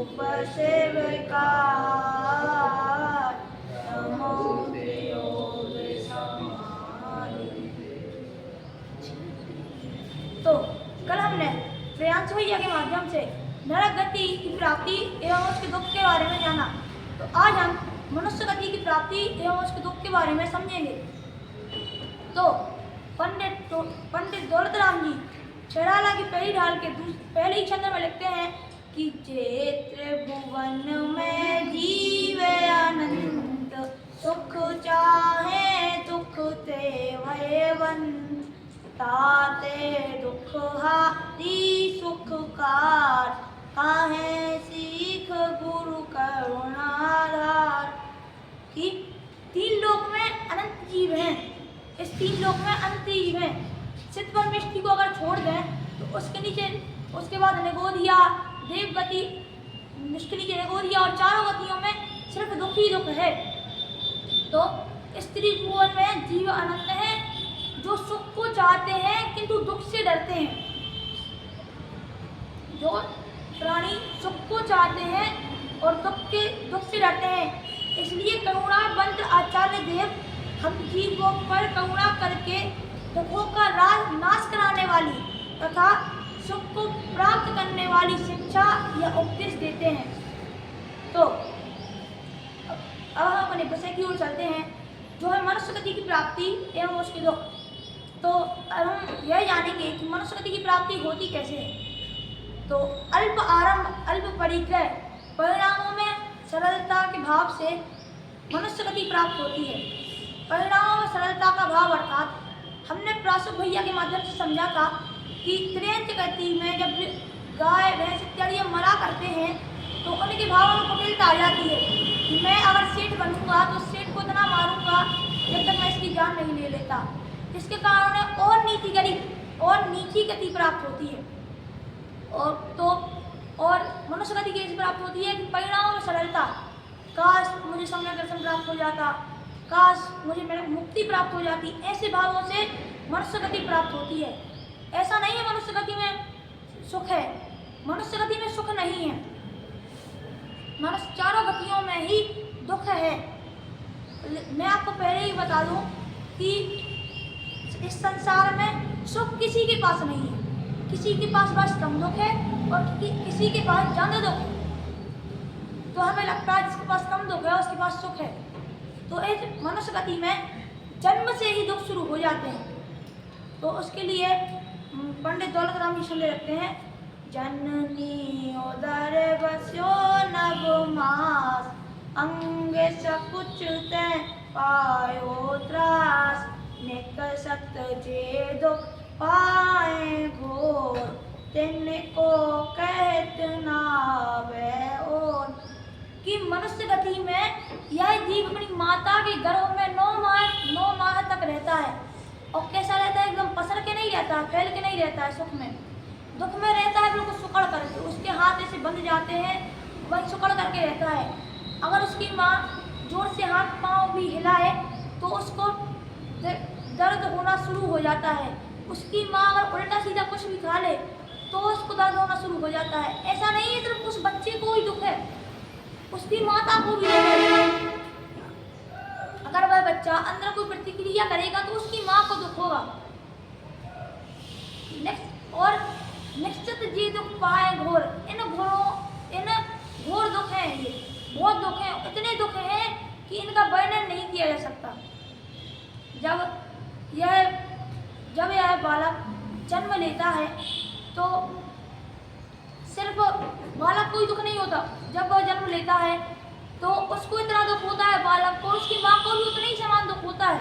उपसेवकार नमोते योग समाधि। तो कल हमने प्रियांश भैया के माध्यम से नरक गति की प्राप्ति एवं उसके दुख के बारे में जाना। तो आज हम मनुष्य गति की प्राप्ति एवं उसके दुख के बारे में समझेंगे। तो पंडित दौलत राम जी चढ़ाला की पहली ढाल के पहले ही छंद में लिखते हैं कि जे त्रिभुवन में जीवे अनंत सुख चाहे दुख ते भयवंत ताते दुख हारी सुख कार काहे सीख गुरु करुणाधार। कि तीन लोक में अनंत जीव हैं, इस तीन लोक में अनंत जीव हैं। चित्त परमेष्टि को अगर छोड़ दें तो उसके नीचे उसके बाद निगोधिया देवगति, उसके नीचे निगोधिया और चारों गतियों में सिर्फ दुख ही दुख है। तो इस त्रिभुवन में जीव अनंत हैं जो सुख को चाहते हैं किंतु दुख से डरते हैं। जो प्राणी सुख को चाहते हैं और दुख से डरते हैं। इसलिए करुणावंत आचार्य देव हम जीवों पर करुणा करके दुखों का नाश कराने वाली तथा सुख को प्राप्त करने वाली शिक्षा या उपदेश देते हैं। तो अब हम अपने विषय की ओर चलते हैं जो है मनुष्य गति की प्राप्ति एवं उसके दुख। तो अब हम यह जानेंगे कि मनुष्य गति की प्राप्ति होती कैसे है। तो अल्प आरंभ अल्प परिग्रह परिणामों में सरलता के भाव से मनुष्य गति प्राप्त होती है। परिणामों में सरलता का भाव अर्थात हमने प्रासुक भैया के माध्यम से समझा था कि त्रेंच गति में जब गाय भैंस इत्यादि मरा करते हैं तो उनके भावों में कुटिलता आ जाती है कि मैं अगर सेठ बनूंगा तो सेठ को इतना मारूंगा जब तक मैं इसकी जान नहीं ले लेता। इसके कारण और नीची गति प्राप्त होती है। और मनुष्य गति कैसे प्राप्त होती है कि परिणामों में सरलता। काश मुझे सम्यक दर्शन प्राप्त हो जाता, काश मुझे मुक्ति प्राप्त हो जाती, ऐसे भावों से मनुष्य गति प्राप्त होती है। ऐसा नहीं है मनुष्य गति में सुख है, मनुष्य गति में सुख नहीं है। मनुष्य चारों गतियों में ही दुख है। मैं आपको पहले ही बता दूं कि इस संसार में सुख किसी के पास नहीं है। किसी के पास बस कम दुख है और किसी के पास ज्यादा दुख है। तो हमें लगता है जिसके पास कम दुख है उसके पास सुख है। तो इस मनुष्य गति में जन्म से ही दुख शुरू हो जाते हैं। तो उसके लिए पंडित दौलत राम जी सुनने लगते हैं। जननी उदर बस्यो नव मास अंग सकुच ते पायो त्रास निकसत जे दुख पाए घोर तिनको कहत नावे और। कि मनुष्य गति में यह जीव अपनी माता के गर्भ में 9 माह तक रहता है। और कैसा रहता है? एकदम पसर के नहीं रहता है, फैल के नहीं रहता है। सुख में दुख में रहता है बिल्कुल सुकड़ करके। उसके हाथ ऐसे बंध जाते हैं, वही सुकड़ करके रहता है। अगर उसकी माँ जोर से हाथ पाँव भी हिलाए तो उसको दर्द होना शुरू हो जाता है। उसकी माँ अगर उल्टा सीधा कुछ भी खा ले तो उसको दर्द होना शुरू हो जाता है। ऐसा नहीं है सिर्फ उस बच्चे को ही दुख है, उसकी माता को भी दुख है। अगर वह बच्चा अंदर कोई प्रतिक्रिया करेगा तो उसकी माँ को दुख होगा। निश्चित जी दुख पाए घोर। इन घोर दुख हैं, ये बहुत दुख हैं, इतने दुख हैं कि इनका वर्णन नहीं किया जा सकता। जब यह बालक जन्म लेता है तो सिर्फ बालक को ही दुख नहीं होता। जब वह जन्म लेता है तो उसको इतना दुख होता है, बालक को, उसकी माँ को भी उतना ही समान दुख होता है।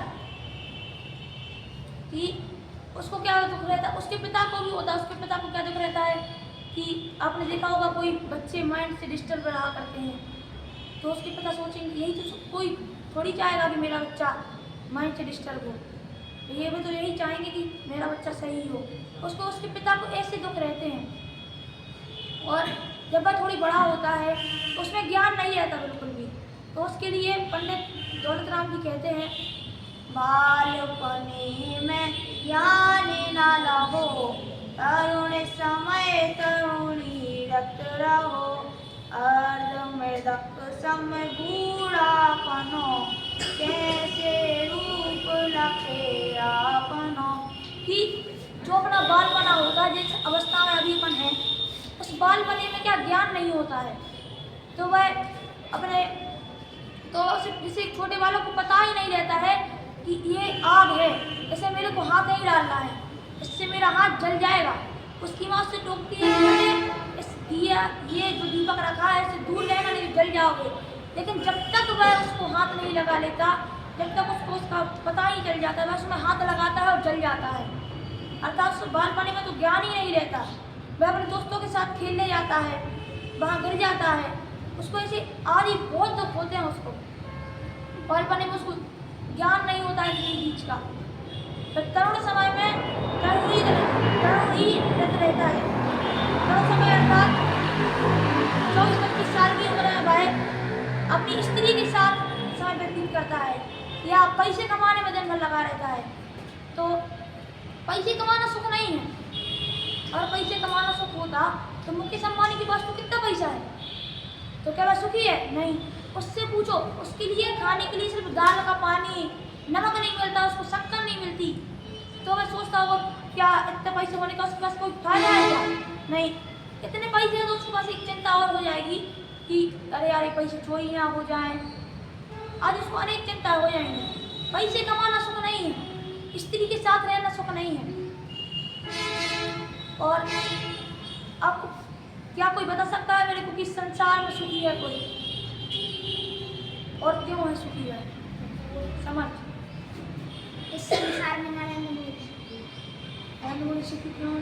कि उसको क्या दुख रहता है, उसके पिता को भी होता है। उसके पिता को क्या दुख रहता है कि आपने देखा होगा कोई बच्चे माइंड से डिस्टर्ब रहा करते हैं तो उसके पिता सोचेंगे, यही तो कोई थोड़ी चाहेगा कि मेरा बच्चा माइंड से डिस्टर्ब हो। ये भी तो यही चाहेंगे कि मेरा बच्चा सही हो। उसको उसके पिता को ऐसे दुख रहते हैं। और जब वह थोड़ी बड़ा होता है उसमें ज्ञान नहीं रहता बिल्कुल भी। तो उसके लिए पंडित दौलत राम जी कहते हैं, बालपने में ज्ञान न लहो तरुण समय तरुणी रत रहो मृदक सम बूढ़ापनो, कैसे रूप लखे आपनो। कि जो अपना बालपना होता है, जिस अवस्था में अभी अपन है, उस बालपने में क्या ज्ञान नहीं होता है, तो वह अपने उसे किसी छोटे वालों को पता ही नहीं रहता है कि ये आग है, इसे मेरे को हाथ नहीं डालना है, इससे मेरा हाथ जल जाएगा। उसकी माँ उससे टोकती है कि बेटे इस ये जो दीपक रखा है इसे दूर रहना, नहीं जल जाओगे। लेकिन जब तक वह उसको हाथ नहीं लगा लेता, जब तक उसको उसका पता ही चल जाता है, वह उसमें हाथ लगाता है और जल जाता है। अर्थात उस बालपने में तो ज्ञान ही नहीं रहता। वह अपने दोस्तों के साथ खेलने जाता है, वहाँ गिर जाता है, उसको ऐसे आदि बहुत दुख होते हैं। उसको बालपने में उसको ज्ञान नहीं होता है किसी चीज का। फिर तरुण समय में तरुण ही रहता है। तरुण समय अर्थात 24-25 साल की उम्र में वह अपनी स्त्री के साथ समय व्यतीत करता है या पैसे कमाने में दिन भर लगा रहता है। तो पैसे कमाना सुख नहीं है। अगर पैसे कमाना सुख होता तो मुकेश अंबानी के पास तो कितना पैसा है, तो क्या वह सुखी है? नहीं। उससे पूछो, उसके लिए खाने के लिए सिर्फ दाल का पानी, नमक नहीं मिलता, उसको शक्कर नहीं मिलती, तो वह सोचता होगा क्या इतने पैसे होने का उसके पास कोई फायदा है क्या? नहीं। इतने पैसे हैं तो उसके पास एक चिंता और हो जाएगी कि अरे यार ये पैसे चोरी ना हो जाए, आज उसको अनेक चिंता हो जाएंगी। पैसे कमाना सुख नहीं है, स्त्री के साथ रहना सुख नहीं है। और आपको क्या कोई बता सकता है मेरे को कि संसार में सुखी है कोई, और क्यों है सुखी है? समझ। इस संसार में नरेंद्र मोदी सुखी क्यों?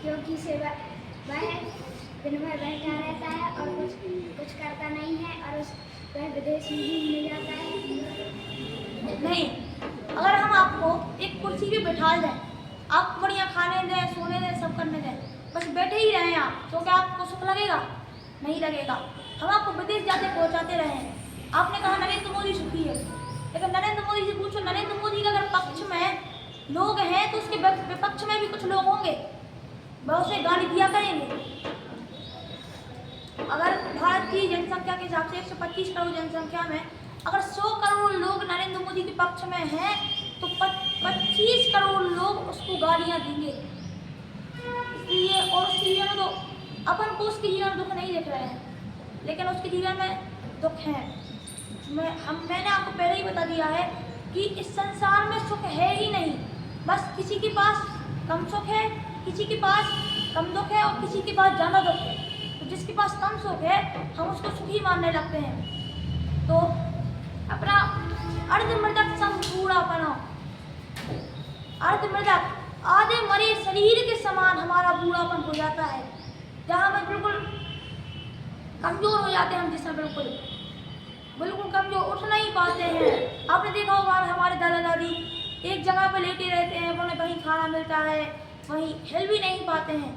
क्योंकि से वह दिन भर बैठा रहता है और कुछ करता नहीं है, और वह विदेश में भी मिल जाता है। नहीं, अगर हम आपको एक कुर्सी पे बैठा दें, आपको बढ़िया खाने दें, सोने दें, सब करने दें, बस बैठे ही रहें आप, तो क्या आपको सुख लगेगा? नहीं लगेगा। हम आपको विदेश जाते पहुंचाते रहे, आपने कहा नरेंद्र मोदी सुखी है, लेकिन नरेंद्र मोदी से पूछो, नरेंद्र मोदी के अगर पक्ष में लोग हैं तो उसके विपक्ष में भी कुछ लोग होंगे, वह उसे गाली दिया करेंगे। अगर भारत की जनसंख्या के हिसाब से 125 करोड़ जनसंख्या में अगर 100 करोड़ लोग नरेंद्र मोदी के पक्ष में हैं तो 25 करोड़ लोग उसको गालियां देंगे। इसलिए और उसके जीवन में तो अपन को उसके जीवन में दुख नहीं देख रहे हैं, लेकिन उसके जीवन में दुख है। मैंने आपको पहले ही बता दिया है कि इस संसार में सुख है ही नहीं। बस किसी के पास कम सुख है, किसी के पास कम दुख है और किसी के पास ज़्यादा दुख है। तो जिसके पास कम सुख है हम उसको सुखी मानने लगते हैं। तो अपना अर्धमृतक सम बूढ़ापना, अर्धमृतक आधे मरे शरीर के समान हमारा बूढ़ापन हो जाता है, जहाँ हम बिल्कुल कमजोर हो जाते हैं। हम जिसमें बिल्कुल कमजोर, उठ नहीं पाते हैं। आपने देखा होगा हमारे दादा दादी एक जगह पर लेटे रहते हैं, उन्हें वहीं खाना मिलता है, वहीं हिल भी नहीं पाते हैं।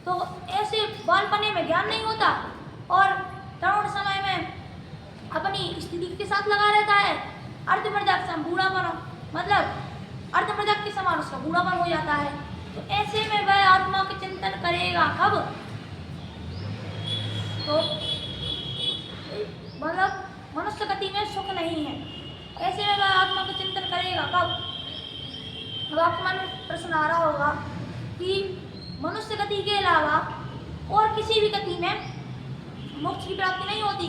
तो ऐसे बालपने में ज्ञान नहीं होता और तरुण समय में अपनी स्थिति के साथ लगा रहता है। अर्धमृतक सम बूढ़ापन, मतलब अर्धमृतक के समान उसका बूढ़ापन हो जाता है। तो ऐसे में वह आत्मा के चिंतन करेगा कब? तो मतलब मनुष्य गति में सुख नहीं है, ऐसे में वह आत्मा का चिंतन करेगा कब? अब आपके मन में प्रश्न आ रहा होगा कि मनुष्य गति के अलावा और किसी भी गति में मोक्ष की प्राप्ति नहीं होती,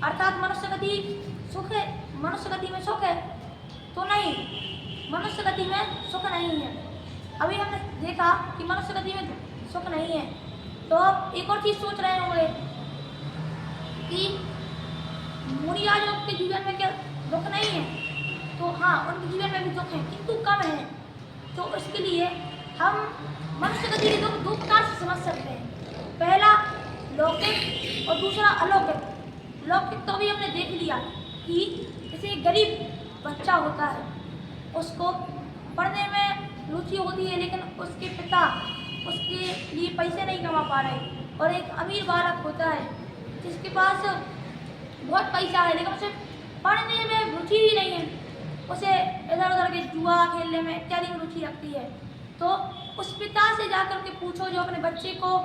अर्थात मनुष्य गति सुख है, मनुष्य गति में सुख है? तो नहीं, मनुष्य गति में सुख नहीं है। अभी हमने देखा कि मनुष्य गति में सुख नहीं है, तो अब एक और चीज़ सोच रहे होंगे कि मुनिराजों के जीवन में क्या दुख नहीं है? तो हाँ, उनके जीवन में भी दुख है, किंतु कम है। तो इसके लिए हम मनुष्य गति के दो प्रकार से समझ सकते हैं। पहला लौकिक और दूसरा अलौकिक। लौकिक तो भी हमने देख लिया कि जैसे एक गरीब बच्चा होता है, उसको पढ़ने में रुचि होती है, लेकिन उसके पिता उसके लिए पैसे नहीं कमा पा रहे, और एक अमीर बालक होता है जिसके पास बहुत पैसा है लेकिन उसे पढ़ने में रुचि ही नहीं है, उसे इधर उधर के जुआ खेलने में इत्यादि में रुचि रखती है। तो उस पिता से जाकर के पूछो जो अपने बच्चे को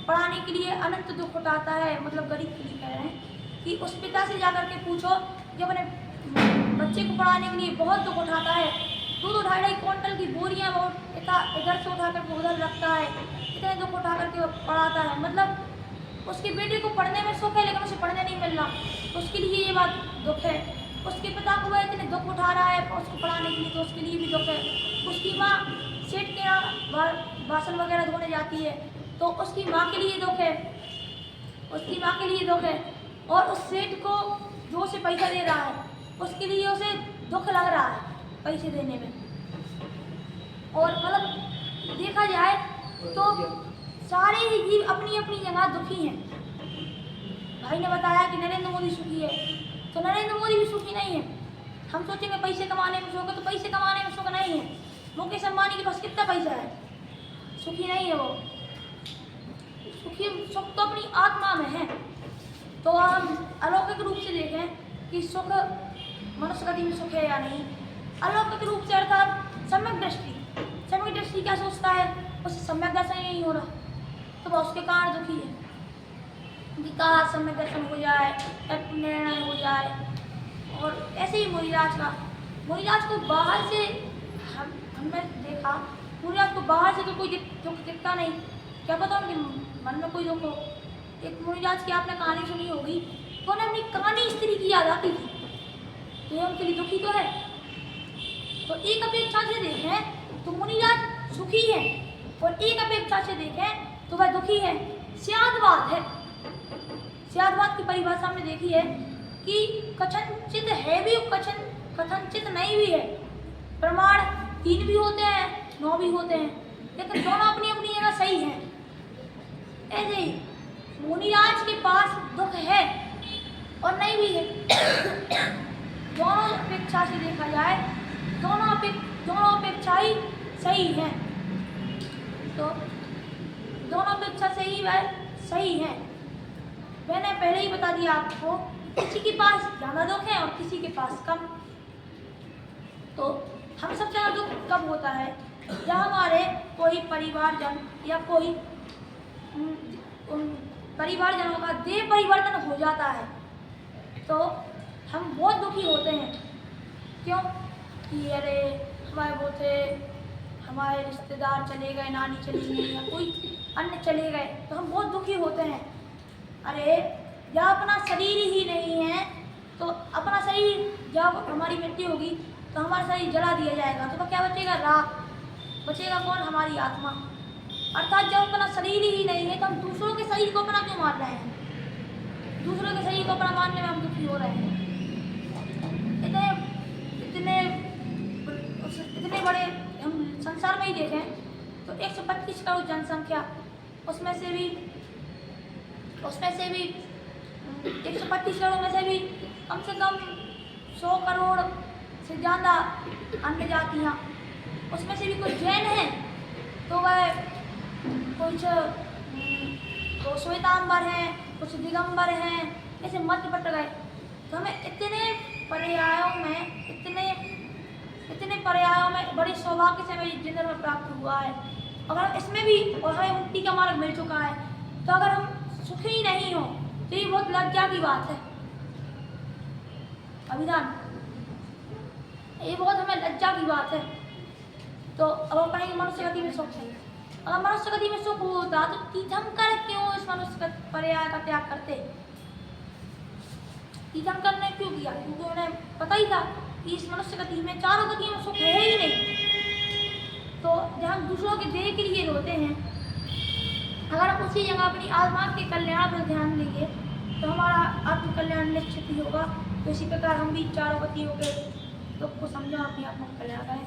पढ़ाने के लिए अनंत दुख उठाता है, मतलब गरीब के लिए कह रहे हैं, कि उस पिता से जाकर के पूछो जो अपने बच्चे को पढ़ाने के लिए बहुत दुख उठाता है, 2-2 ढाई-ढाई क्विंटल की बोरियां वो इधर से उठा कर उधर रखता है, इतने दुख उठा करके वो पढ़ाता है। मतलब उसके बेटे को पढ़ने में सुख है लेकिन उसे पढ़ने नहीं मिल रहा, तो उसके लिए ये बात दुख है। उसके पिता को वह इतने दुख उठा रहा है उसको पढ़ाने के लिए, तो उसके लिए भी दुख है। उसकी माँ सेठ के यहाँ बासन वगैरह धोने जाती है, तो उसकी माँ के लिए दुख है, उसकी माँ के लिए दुख है। और उस सेठ को जो उसे पैसा दे रहा है उसके लिए उसे दुख लग रहा है पैसे देने में। और मतलब देखा जाए तो सारे ही जीव अपनी अपनी जगह दुखी हैं। भाई ने बताया कि नरेंद्र मोदी सुखी है, तो नरेंद्र मोदी भी सुखी नहीं है। हम सोचेंगे पैसे कमाने में सुख है, तो पैसे कमाने में सुख नहीं है। मुकेश अंबानी के पास कितना पैसा है, सुखी नहीं है वो। सुख तो अपनी आत्मा में है। तो हम अलौकिक रूप से देखें कि सुख मनुष्य गति में सुख है या नहीं। अलौकिक रूप से अर्थात सम्यक दृष्टि, सम्यक दृष्टि क्या सोचता है, उसे सम्यक दर्शन नहीं हो रहा, तो वह उसके कारण दुखी है। विकास सम्यक दर्शन हो जाए, निर्णय हो जाए। और ऐसे ही मुनिराज को बाहर से हमने देखा, मुनिराज को बाहर से तो कोई दुख दिखता नहीं, क्या पता उनके मन में कोई दुख हो। एक मुनिराज की आपने कहानी सुनी होगी, तो उन्हें अपनी कहानी स्त्री की याद आती थी, तो ये उनके लिए दुखी तो है। तो एक अपेक्षा से देखें तो मुनिराज सुखी है, और एक अपेक्षा से देखें तो वह दुखी है। स्यादवाद है, स्यादवाद की परिभाषा हमने देखी है कि कथनचित है भी और कथनचित नहीं भी है। प्रमाण 3 भी होते हैं, 9 भी होते हैं, लेकिन दोनों अपनी अपनी जगह सही हैं। ऐसे ही मुनिराज के पास दुख है और नहीं भी है। दोनों अपेक्षा से देखा जाए, दोनों अपेक्षा ही सही हैं। तो दोनों अपेक्षा से ही वह सही है। मैंने पहले ही बता दिया आपको, किसी के पास ज़्यादा दुख है और किसी के पास कम। तो हम सबसे ज़्यादा दुख कब होता है, जब हमारे कोई परिवारजन या कोई उन परिवारजनों का देह परिवर्तन हो जाता है, तो हम बहुत दुखी होते हैं। क्यों कि अरे हमारे वो थे, हमारे रिश्तेदार चले गए, नानी चली गई या कोई अन्य चले गए, तो हम बहुत दुखी होते हैं। अरे जब अपना शरीर ही नहीं है, तो अपना शरीर जब हमारी मृत्यु होगी तो हमारा शरीर जला दिया जाएगा, तो क्या बचेगा, राख। बचेगा कौन, हमारी आत्मा। अर्थात जब अपना शरीर ही नहीं है तो हम दूसरों के शरीर को अपना क्यों मान रहे हैं, दूसरों के शरीर को अपना मानने में हम दुखी हो रहे हैं। इतने बड़े हम संसार में ही देखें तो 125 करोड़ जनसंख्या, उसमें से भी 125 करोड़ में से भी कम से कम 100 करोड़ से ज़्यादा अन्य जातियाँ, उसमें से भी कुछ जैन हैं, तो वह कुछ तो श्वेतांबर हैं, कुछ दिगंबर हैं, ऐसे मत बट गए। तो हमें इतने पर्यायों में बड़े सौभाग्य से हमें जिंदगी में प्राप्त हुआ है। अगर हम इसमें भी और हमें मुक्ति का मार्ग मिल चुका है, तो अगर हम सुखी ही नहीं हो तो ये बहुत लज्जा की बात है। अभिधान, ये बहुत हमें लज्जा की बात है। तो अब हम कहेंगे मनुष्य गति में सुख है। अगर मनुष्य गति में सुख होता तो तीर्थंकर क्यों इस मनुष्य पर्याय का त्याग करते। तीर्थंकर ने क्यों किया, क्योंकि उन्हें पता ही था कि इस मनुष्य गति में चारों गतियों में सुख है ही नहीं। तो जब हम दूसरों के देह के लिए रोते हैं, अगर हम उसी जगह अपनी आत्मा के कल्याण पर ध्यान देंगे तो हमारा आत्मकल्याण निश्चित ही होगा। तो इसी प्रकार हम भी चारों गतियों के दुख को समझो, अपनी आत्मा का कल्याण करें।